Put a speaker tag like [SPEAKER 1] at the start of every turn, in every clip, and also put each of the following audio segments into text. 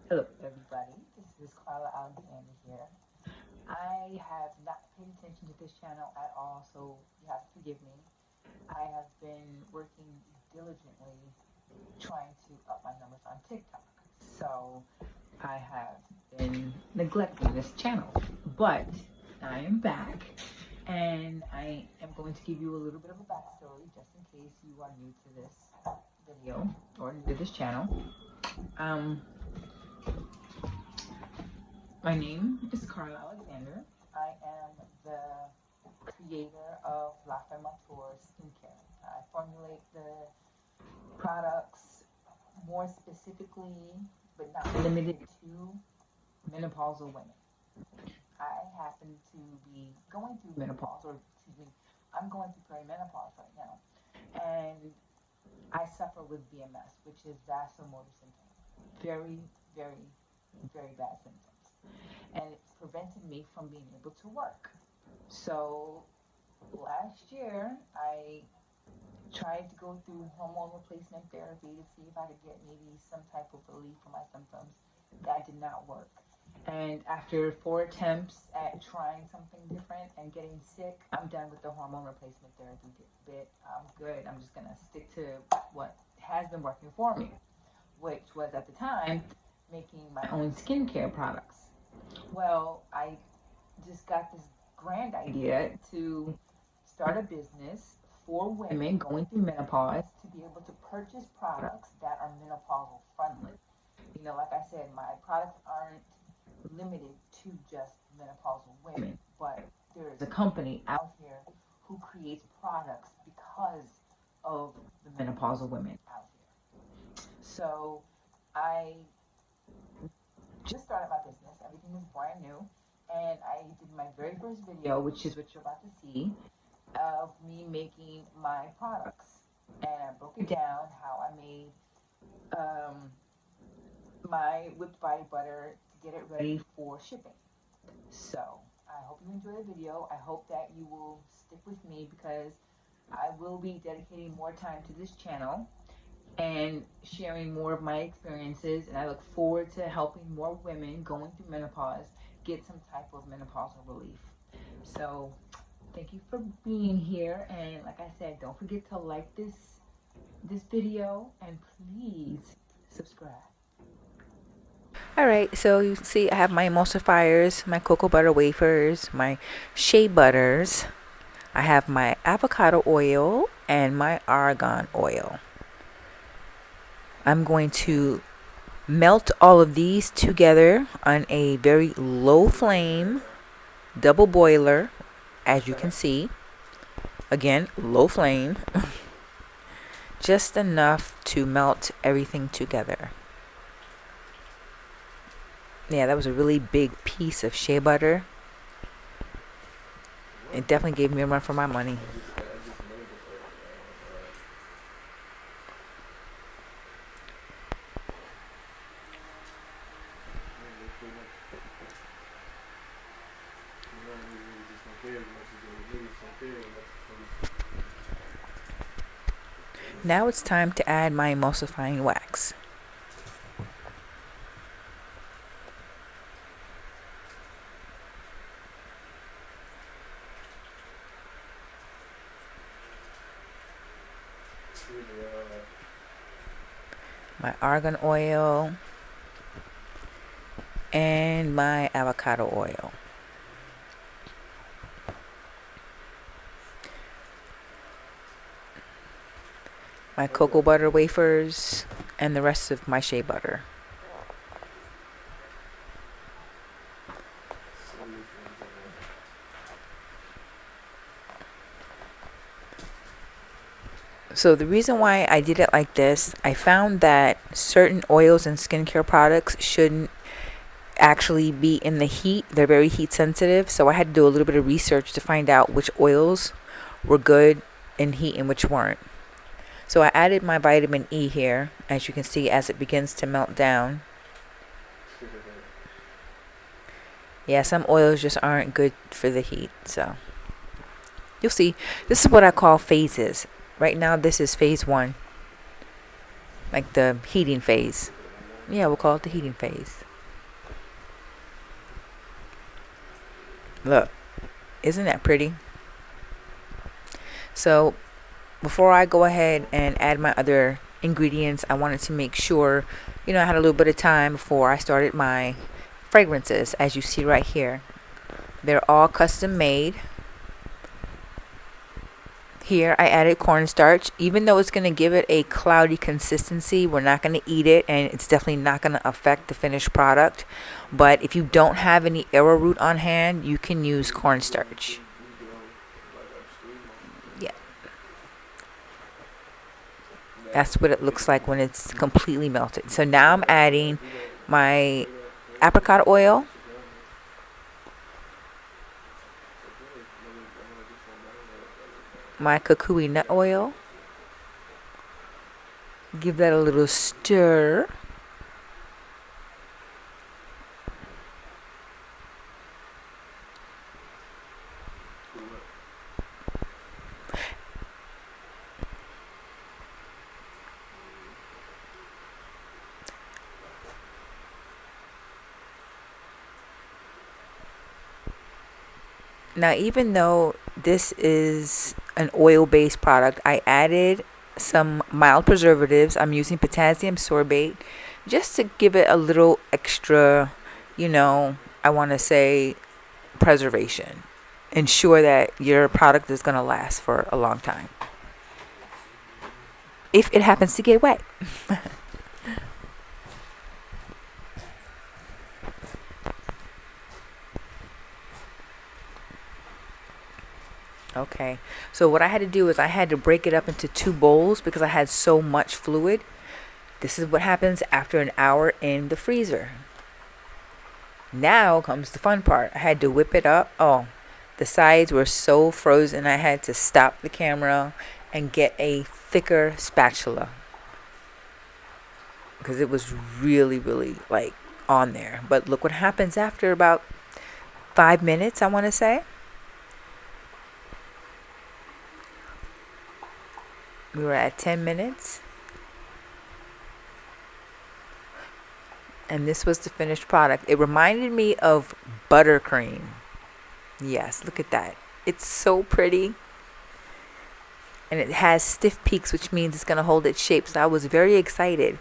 [SPEAKER 1] Hello, everybody. This is Carla Alexander here. I have not paid attention to this channel at all, so you have to forgive me. I have been working diligently trying to up my numbers on TikTok. So I have been neglecting this channel. But I am back and I am going to give you a little bit of a backstory just in case you are new to this video or new to this channel. Um, My name is Carla Alexander. I am the creator of La Fermature Skincare. I formulate the products more specifically, but not limited to, menopausal women. I happen to be going through menopause, or excuse me, I'm going through perimenopause right now. And I suffer with VMS, which is vasomotor syndrome. Very, very, very bad symptoms. And it's prevented me from being able to work. So last year, I tried to go through hormone replacement therapy to see if I could get maybe some type of relief for my symptoms. That did not work. And after 4 attempts at trying something different and getting sick, I'm done with the hormone replacement therapy bit. I'm good. I'm just going to stick to what has been working for me, which was at the time making my own skincare products. Well, I just got this grand idea to start a business for women going through menopause to be able to purchase products that are menopausal friendly. Like I said, my products aren't limited to just menopausal women, but there is a company out here who creates products because of the menopausal women out here. So I just started my business. Everything is brand new. And I did my very first video, which is what you're about to see, of me making my products. And I broke it down how I made my whipped body butter to get it ready for shipping. So I hope you enjoy the video. I hope that you will stick with me because I will be dedicating more time to this channel and sharing more of my experiences, and I look forward to helping more women going through menopause get some type of menopausal relief. So thank you for being here, and like I said, don't forget to like this video and please subscribe.
[SPEAKER 2] Alright, so you see I have my emulsifiers, my cocoa butter wafers, my shea butters. I have my avocado oil and my argan oil. I'm going to melt all of these together on a very low flame, double boiler, as you can see. Again, low flame. Just enough to melt everything together. Yeah, that was a really big piece of shea butter. It definitely gave me a run for my money. Now it's time to add my emulsifying wax. My argan oil and my avocado oil. My cocoa butter wafers and the rest of my shea butter. So the reason why I did it like this, I found that certain oils and skincare products shouldn't actually be in the heat. They're very heat sensitive. So I had to do a little bit of research to find out which oils were good in heat and which weren't. So I added my vitamin E here, as you can see, as it begins to melt down. Yeah, some oils just aren't good for the heat. So you'll see. This is what I call phases. Right now, this is phase 1, like the heating phase. Yeah, we'll call it the heating phase. Look, isn't that pretty? So before I go ahead and add my other ingredients, I wanted to make sure, I had a little bit of time before I started my fragrances, as you see right here. They're all custom made. Here I added cornstarch. Even though it's going to give it a cloudy consistency, we're not going to eat it, and it's definitely not going to affect the finished product. But if you don't have any arrowroot on hand, you can use cornstarch. Yeah, that's what it looks like when it's completely melted. So now I'm adding my apricot oil, my kukui nut oil. Give that a little stir. Now, even though this is an oil based product, I added some mild preservatives. I'm using potassium sorbate just to give it a little extra, I want to say preservation. Ensure that your product is going to last for a long time if it happens to get wet. Okay, so what I had to do is I had to break it up into two bowls because I had so much fluid. This is what happens after an hour in the freezer. Now comes the fun part. I had to whip it up. Oh, the sides were so frozen. I had to stop the camera and get a thicker spatula because it was really, really like on there. But look what happens after about 5 minutes, I want to say. We were at 10 minutes. And this was the finished product. It reminded me of buttercream. Yes, look at that. It's so pretty. And it has stiff peaks, which means it's going to hold its shape. So I was very excited.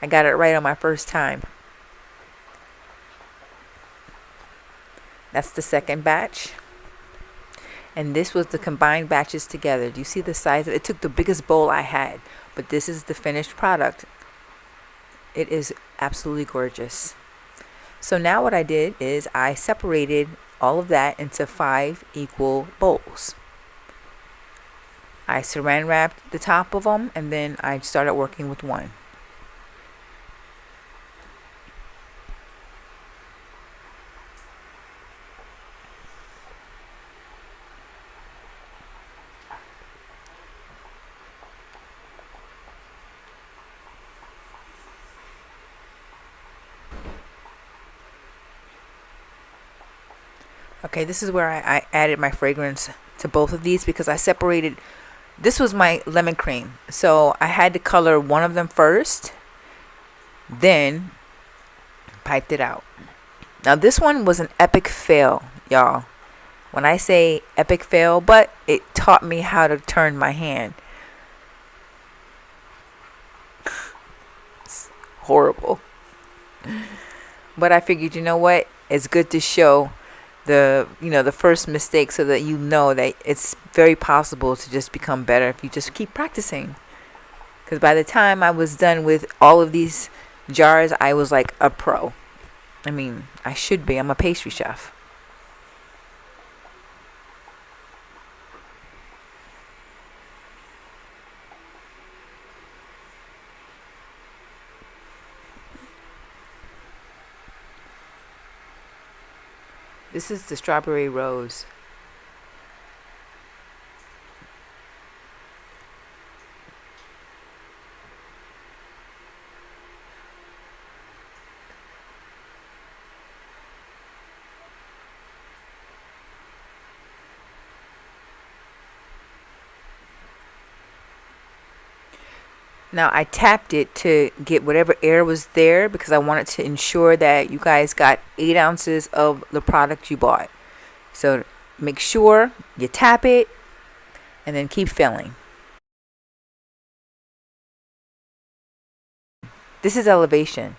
[SPEAKER 2] I got it right on my first time. That's the second batch. And this was the combined batches together. Do you see the size? It took the biggest bowl I had. But this is the finished product. It is absolutely gorgeous. So now what I did is I separated all of that into 5 equal bowls. I saran wrapped the top of them and then I started working with one. Okay, this is where I added my fragrance to both of these because I separated. This was my lemon cream. So I had to color one of them first, then piped it out. Now this one was an epic fail, y'all. When I say epic fail, but it taught me how to turn my hand. It's horrible. But I figured, you know what? It's good to show the first mistake so that you know that it's very possible to just become better if you just keep practicing. Because by the time I was done with all of these jars, I was like a pro. I mean, I should be. I'm a pastry chef. This is the strawberry rose. Now I tapped it to get whatever air was there because I wanted to ensure that you guys got 8 ounces of the product you bought. So make sure you tap it and then keep filling. This is elevation.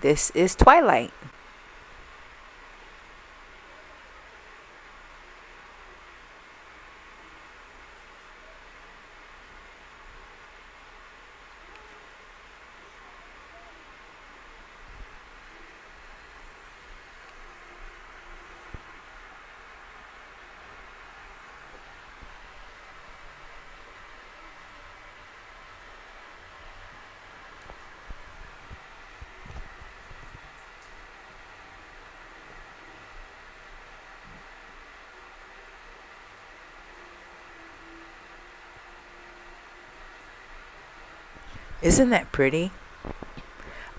[SPEAKER 2] This is Twilight. Isn't that pretty?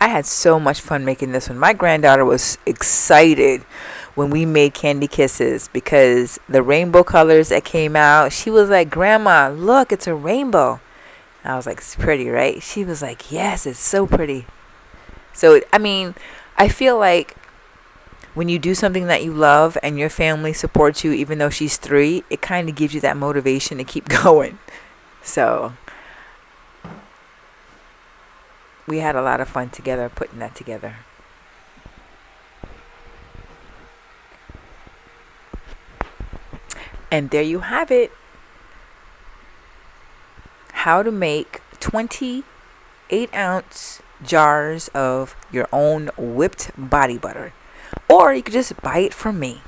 [SPEAKER 2] I had so much fun making this one. My granddaughter was excited when we made candy kisses because the rainbow colors that came out, she was like, "Grandma, look, it's a rainbow." And I was like, "It's pretty, right?" She was like, "Yes, it's so pretty." So, I mean, I feel like when you do something that you love and your family supports you, even though she's 3, it kind of gives you that motivation to keep going. So, we had a lot of fun together putting that together. And there you have it. How to make 28-ounce jars of your own whipped body butter. Or you could just buy it from me.